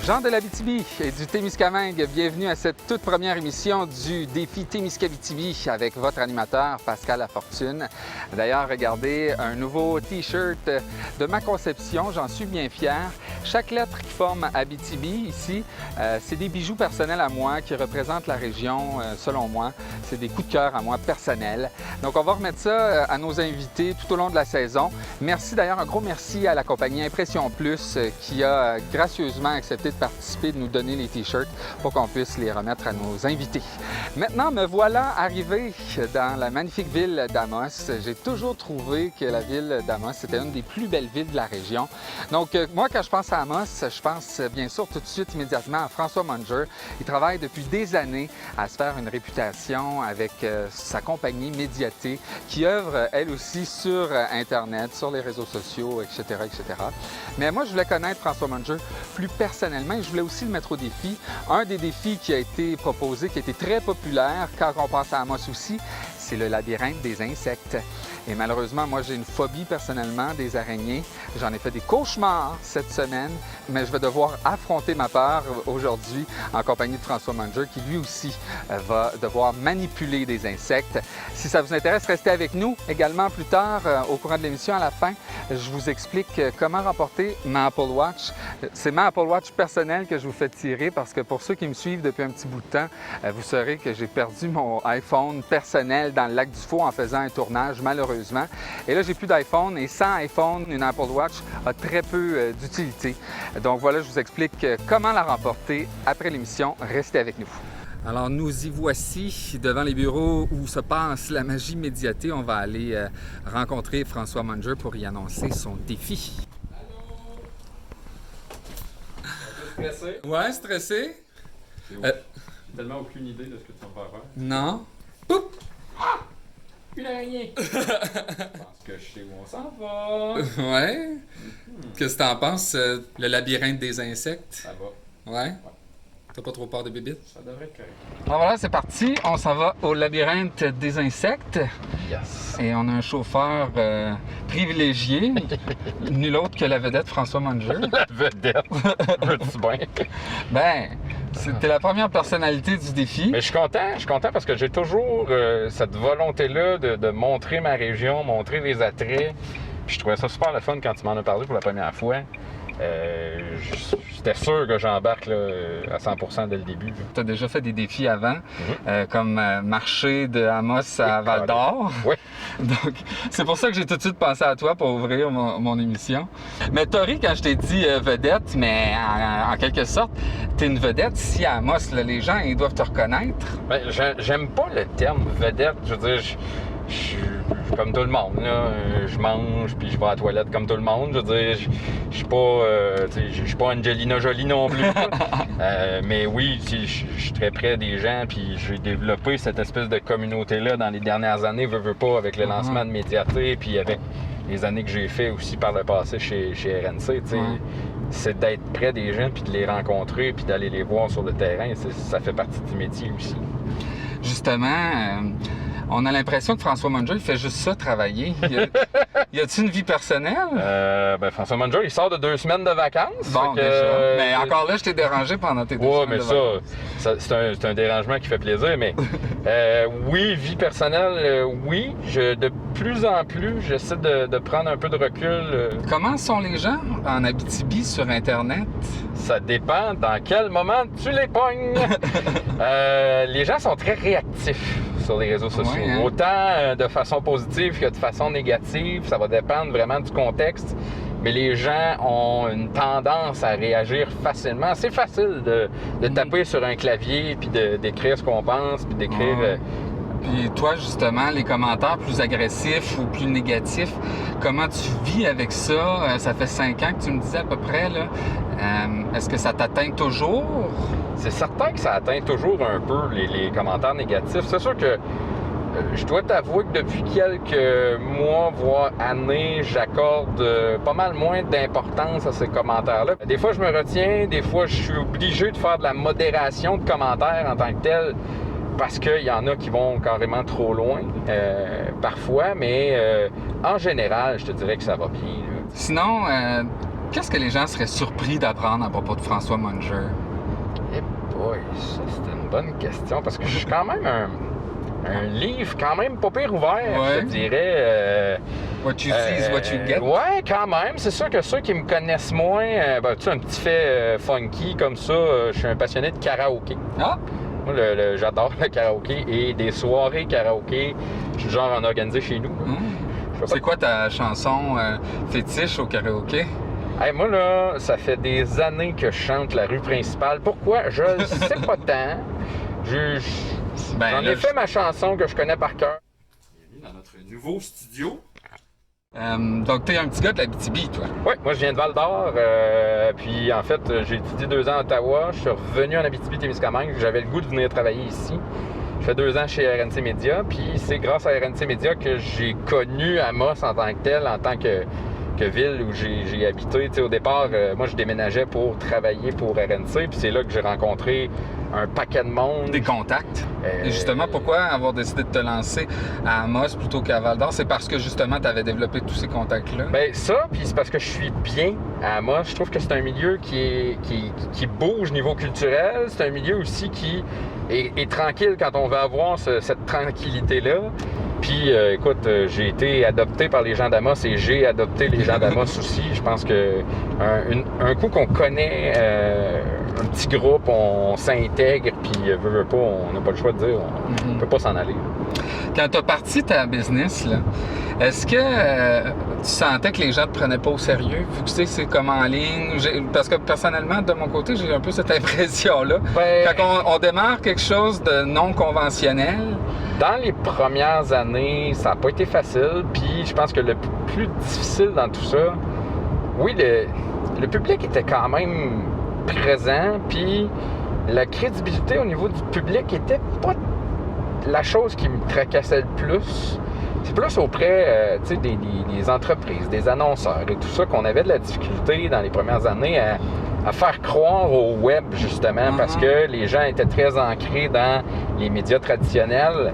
Jean de l'Abitibi et du Témiscamingue, bienvenue à cette toute première émission du défi Témiscabitibi avec votre animateur Pascal Lafortune. D'ailleurs, regardez un nouveau T-shirt de ma conception, j'en suis bien fier. Chaque lettre qui forme Abitibi ici, c'est des bijoux personnels à moi qui représentent la région, selon moi. C'est des coups de cœur à moi personnels. Donc, on va remettre ça à nos invités tout au long de la saison. Merci d'ailleurs, un gros merci à la compagnie Impression Plus qui a gracieusement accepté de participer, de nous donner les T-shirts pour qu'on puisse les remettre à nos invités. Maintenant, me voilà arrivé dans la magnifique ville d'Amos. J'ai toujours trouvé que la ville d'Amos, c'était une des plus belles villes de la région. Donc, moi, quand je pense à Amos, je pense bien sûr tout de suite, immédiatement à François Munger. Il travaille depuis des années à se faire une réputation avec sa compagnie Médiaté, qui œuvre, elle aussi, sur Internet, sur les réseaux sociaux, etc., etc. Mais moi, je voulais connaître François Munger plus personnellement. Je voulais aussi le mettre au défi. Un des défis qui a été proposé, qui a été très populaire quand on pense à Amos aussi, c'est le labyrinthe des insectes. Et malheureusement, moi, j'ai une phobie personnellement des araignées. J'en ai fait des cauchemars cette semaine, mais je vais devoir affronter ma peur aujourd'hui en compagnie de François Munger, qui lui aussi va devoir manipuler des insectes. Si ça vous intéresse, restez avec nous. Également, plus tard, au courant de l'émission, à la fin, je vous explique comment remporter ma Apple Watch. C'est ma Apple Watch personnelle que je vous fais tirer parce que pour ceux qui me suivent depuis un petit bout de temps, vous saurez que j'ai perdu mon iPhone personnel dans le lac du Faux en faisant un tournage, malheureusement. Et là, j'ai plus d'iPhone et sans iPhone, une Apple Watch a très peu d'utilité. Donc voilà, je vous explique comment la remporter après l'émission. Restez avec nous. Alors, nous y voici devant les bureaux où se passe la magie Médiaté. On va aller rencontrer François Munger pour y annoncer son défi. Allô? Stressé? Ouais, stressé? J'ai tellement aucune idée de ce que tu vas faire. Non. Poup! Ah! Une araignée! Je pense que je sais où on s'en va. Ouais. Qu'est-ce que t'en penses, le labyrinthe des insectes? Ça va. Ouais? T'as pas trop peur des bébites? Ça devrait être correct. Alors voilà, c'est parti. On s'en va au labyrinthe des insectes. Yes! Et on a un chauffeur privilégié, nul autre que la vedette François Munger. La vedette! Veux-tu bien? Ben, c'était la première personnalité du défi. Mais je suis content parce que j'ai toujours cette volonté-là de montrer ma région, montrer les attraits. Puis je trouvais ça super le fun quand tu m'en as parlé pour la première fois. J'étais sûr que j'embarque là, à 100% dès le début. Tu as déjà fait des défis avant, comme marcher de Amos à Val-d'Or. Oui. Donc, c'est pour ça que j'ai tout de suite pensé à toi pour ouvrir mon émission. Mais t'as ri quand je t'ai dit vedette, mais en quelque sorte, t'es une vedette ici à Amos. Là, les gens, ils doivent te reconnaître. Ben, j'aime pas le terme vedette. Je veux dire, je suis comme tout le monde, là. Je mange puis je vais à la toilette comme tout le monde. Je veux dire, je suis pas Angelina Jolie non plus. Mais oui, je suis très près des gens puis j'ai développé cette espèce de communauté-là dans les dernières années, veux pas, avec le lancement de Médiaté puis avec les années que j'ai fait aussi par le passé chez RNC, tu sais. C'est d'être près des gens puis de les rencontrer puis d'aller les voir sur le terrain. Ça fait partie du métier aussi. Justement, on a l'impression que François Munger, il fait juste ça, travailler. Y a-t-il une vie personnelle? Ben François Munger, il sort de 2 semaines de vacances. Bon, déjà. Mais encore là, je t'ai dérangé pendant tes 2 semaines mais de vacances. c'est un dérangement qui fait plaisir. Mais oui, vie personnelle, oui. De plus en plus, j'essaie de prendre un peu de recul. Comment sont les gens en Abitibi sur Internet? Ça dépend dans quel moment tu les pognes. Les gens sont très réactifs sur les réseaux sociaux. Ouais, hein? Autant de façon positive que de façon négative. Ça va dépendre vraiment du contexte. Mais les gens ont une tendance à réagir facilement. C'est facile de taper sur un clavier puis d'écrire ce qu'on pense puis d'écrire... Puis toi, justement, les commentaires plus agressifs ou plus négatifs, comment tu vis avec ça? Ça fait 5 ans que tu me disais à peu près, là. Est-ce que ça t'atteint toujours? C'est certain que ça atteint toujours un peu les commentaires négatifs. C'est sûr que je dois t'avouer que depuis quelques mois, voire années, j'accorde pas mal moins d'importance à ces commentaires-là. Des fois, je me retiens. Des fois, je suis obligé de faire de la modération de commentaires en tant que tel. Parce qu'il y en a qui vont carrément trop loin, parfois, mais en général, je te dirais que ça va bien. Là. Sinon, Qu'est-ce que les gens seraient surpris d'apprendre à propos de François Munger? Eh boy, ça c'est une bonne question parce que je suis quand même un livre quand même pas pire ouvert, je te dirais. What you see is what you get. Ouais, quand même. C'est sûr que ceux qui me connaissent moins, tu sais, un petit fait funky comme ça, je suis un passionné de karaoké. Ah! Moi, j'adore le karaoké et des soirées karaoké. Je suis genre en organisé chez nous. C'est quoi ta chanson fétiche au karaoké? Hey, moi, là, ça fait des années que je chante la rue principale. Pourquoi? Je ne sais pas tant. J'en ai fait ma chanson que je connais par cœur. Bienvenue dans notre nouveau studio. Donc, t'es un petit gars de l'Abitibi, toi? Oui, moi, je viens de Val-d'Or. Puis, en fait, j'ai étudié 2 ans à Ottawa. Je suis revenu en Abitibi-Témiscamingue. J'avais le goût de venir travailler ici. Je fais 2 ans chez RNC Média. Puis, c'est grâce à RNC Média que j'ai connu Amos en tant que tel, en tant que ville où j'ai habité. T'sais, au départ, moi, je déménageais pour travailler pour RNC. Puis, c'est là que j'ai rencontré un paquet de monde. Des contacts. Et justement, pourquoi avoir décidé de te lancer à Amos plutôt qu'à Val-d'Or? C'est parce que justement, tu avais développé tous ces contacts-là? Bien, ça, puis c'est parce que je suis bien à Amos. Je trouve que c'est un milieu qui bouge niveau culturel. C'est un milieu aussi qui est tranquille quand on veut avoir cette tranquillité-là. Puis, écoute, j'ai été adopté par les gens d'Amos et j'ai adopté les gens d'Amos aussi. Je pense que un coup qu'on connaît un petit groupe, on s'intègre, puis veut pas, on n'a pas le choix de dire, on ne peut pas s'en aller. Quand tu as parti ta business, là, est-ce que tu sentais que les gens te prenaient pas au sérieux? Vu que c'est comme en ligne. Parce que personnellement, de mon côté, j'ai un peu cette impression-là. Quand on démarre quelque chose de non conventionnel. Dans les premières années, ça n'a pas été facile. Puis je pense que le plus difficile dans tout ça, oui, le public était quand même présent. Puis la crédibilité au niveau du public était pas la chose qui me tracassait le plus. C'est plus auprès des entreprises, des annonceurs et tout ça qu'on avait de la difficulté dans les premières années à faire croire au web, justement, parce que les gens étaient très ancrés dans les médias traditionnels.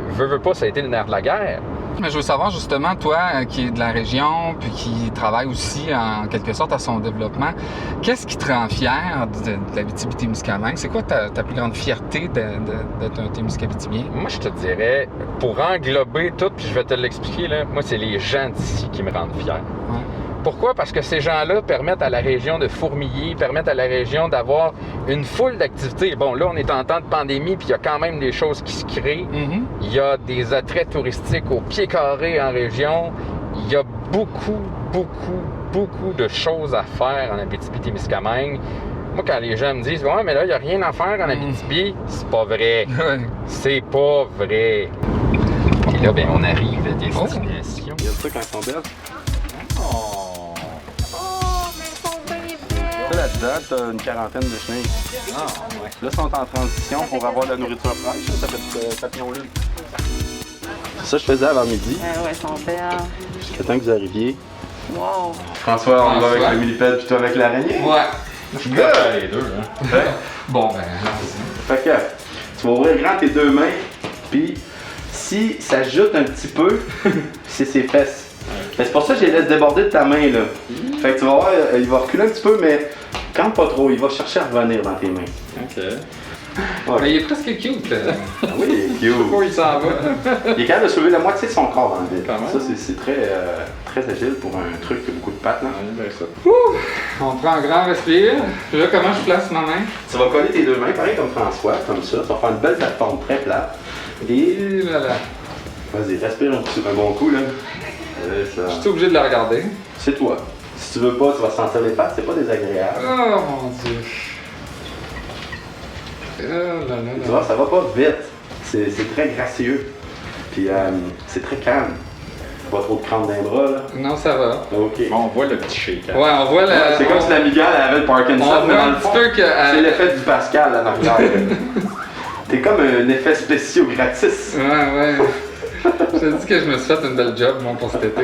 Veux pas, ça a été le nerf de la guerre. Mais je veux savoir, justement, toi, qui es de la région, puis qui travaille aussi, en quelque sorte, à son développement, qu'est-ce qui te rend fier de l'Abitibi-Témiscamingue? C'est quoi ta plus grande fierté d'être un Témiscabitibien? Moi, je te dirais, pour englober tout, puis je vais te l'expliquer, là, moi, c'est les gens d'ici qui me rendent fier. Ouais. Pourquoi? Parce que ces gens-là permettent à la région de fourmiller, permettent à la région d'avoir une foule d'activités. Bon, là, on est en temps de pandémie, puis il y a quand même des choses qui se créent. Il y a des attraits touristiques au pied carré en région. Il y a beaucoup de choses à faire en Abitibi-Témiscamingue. Moi, quand les gens me disent « Ouais, mais là, il n'y a rien à faire en Abitibi », c'est pas vrai. C'est pas vrai. Et là, bien, on arrive à destination. Regarde ça quand ils sont belles. Là-dedans, t'as une quarantaine de chenilles. Ah, ouais. Là, ils sont en transition pour avoir de la nourriture fraîche. Ça fait papillon lune. Ça, je faisais avant midi. Ouais, son père. Jusqu'à temps que vous arriviez. Wow. François, on va avec le millipède puis toi avec l'araignée. Ouais. Je peux faire les deux, hein. Ouais. Bon, ben, Fait que tu vas ouvrir grand tes 2 mains, puis si ça jute un petit peu, c'est ses fesses. Mais c'est pour ça que je les laisse déborder de ta main, là. Fait que tu vas voir, il va reculer un petit peu, mais quand pas trop, il va chercher à revenir dans tes mains. OK. ben, il est presque cute, là. Ah oui, il est cute. Où il s'en va? Il est capable de soulever la moitié de son corps dans le vide. Quand même. Ça, c'est très agile pour un truc qui a beaucoup de pattes, là. On prend un grand respire. Puis là, comment je place ma main? Tu vas coller tes 2 mains, pareil comme François, comme ça. Tu vas faire une belle plateforme très plate. Et Et là, là. vas-y, respire un bon coup, là. Ça. Je suis obligé de la regarder. C'est toi. Si tu veux pas, tu vas sentir les pattes, c'est pas désagréable. Oh mon Dieu. Oh là là Tu là. vois, ça va pas vite. C'est très gracieux. Puis c'est très calme. Pas trop de crampes dans les bras, là. Non, ça va. OK. Bon, on voit le petit shake. Hein? Ouais, on voit la. C'est comme si la Miguel avait le Parkinson, On mais voit dans un le petit fond, peu que. c'est l'effet du Pascal là, en arrière. T'es comme un effet spécial gratis. Ouais. Je te dis que je me suis fait une belle job, moi, pour cet été.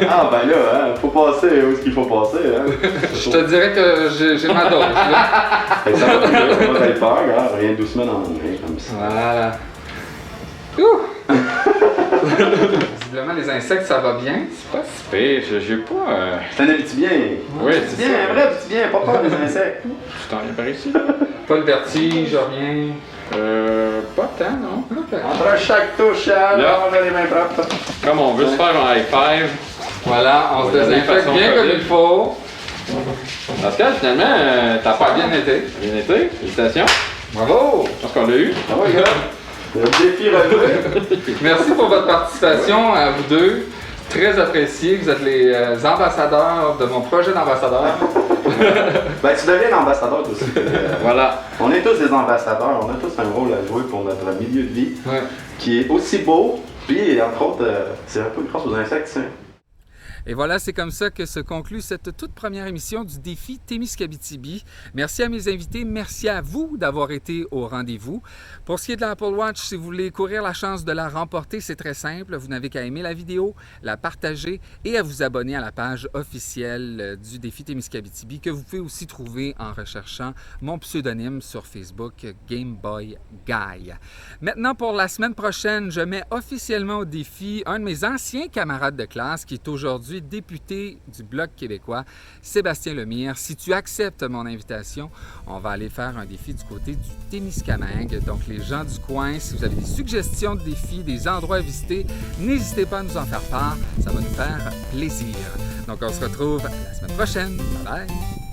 Ah ben là, hein, faut passer où est-ce qu'il faut passer. Hein. Je te dirais que j'ai ma dose, là. Fait que ça va pas t'aller peur, hein, rien doucement dans le main, comme ça. Voilà. Ouh! Visiblement, les insectes, ça va bien. C'est pas si pire, j'ai pas. C'est un Abitibien. Oui, Un Abitibien, un vrai Abitibien, pas peur des insectes. Tu t'en viens par ici? Pas le vertige, rien. Pas tant, non. Entre chaque touche, là, on a les mains propres. Comme on veut se faire un high five. Voilà, on se Voilà, désinfecte façon bien comme COVID. il faut. Pascal, finalement, t'as Ça a pas bien été. Bien été. Félicitations. Bravo! Je pense qu'on l'a eu. Ah ouais, gars. Le défi relevé. Merci pour votre participation à vous deux. Très apprécié. Vous êtes les ambassadeurs de mon projet d'ambassadeur. Ben, tu deviens l'ambassadeur aussi. Voilà. On est tous des ambassadeurs, on a tous un rôle à jouer pour notre milieu de vie, Ouais. qui est aussi beau, puis entre autres, c'est un peu grâce aux insectes, ça. Et voilà, c'est comme ça que se conclut cette toute première émission du défi Témiscabitibi. Merci à mes invités, merci à vous d'avoir été au rendez-vous. Pour ce qui est de l'Apple Watch, si vous voulez courir la chance de la remporter, c'est très simple. Vous n'avez qu'à aimer la vidéo, la partager et à vous abonner à la page officielle du défi Témiscabitibi que vous pouvez aussi trouver en recherchant mon pseudonyme sur Facebook, Game Boy Guy. Maintenant, pour la semaine prochaine, je mets officiellement au défi un de mes anciens camarades de classe qui est aujourd'hui député du Bloc québécois, Sébastien Lemire. Si tu acceptes mon invitation, on va aller faire un défi du côté du Témiscamingue. Donc, les gens du coin, si vous avez des suggestions de défis, des endroits à visiter, n'hésitez pas à nous en faire part. Ça va nous faire plaisir. Donc, on se retrouve la semaine prochaine. Bye bye!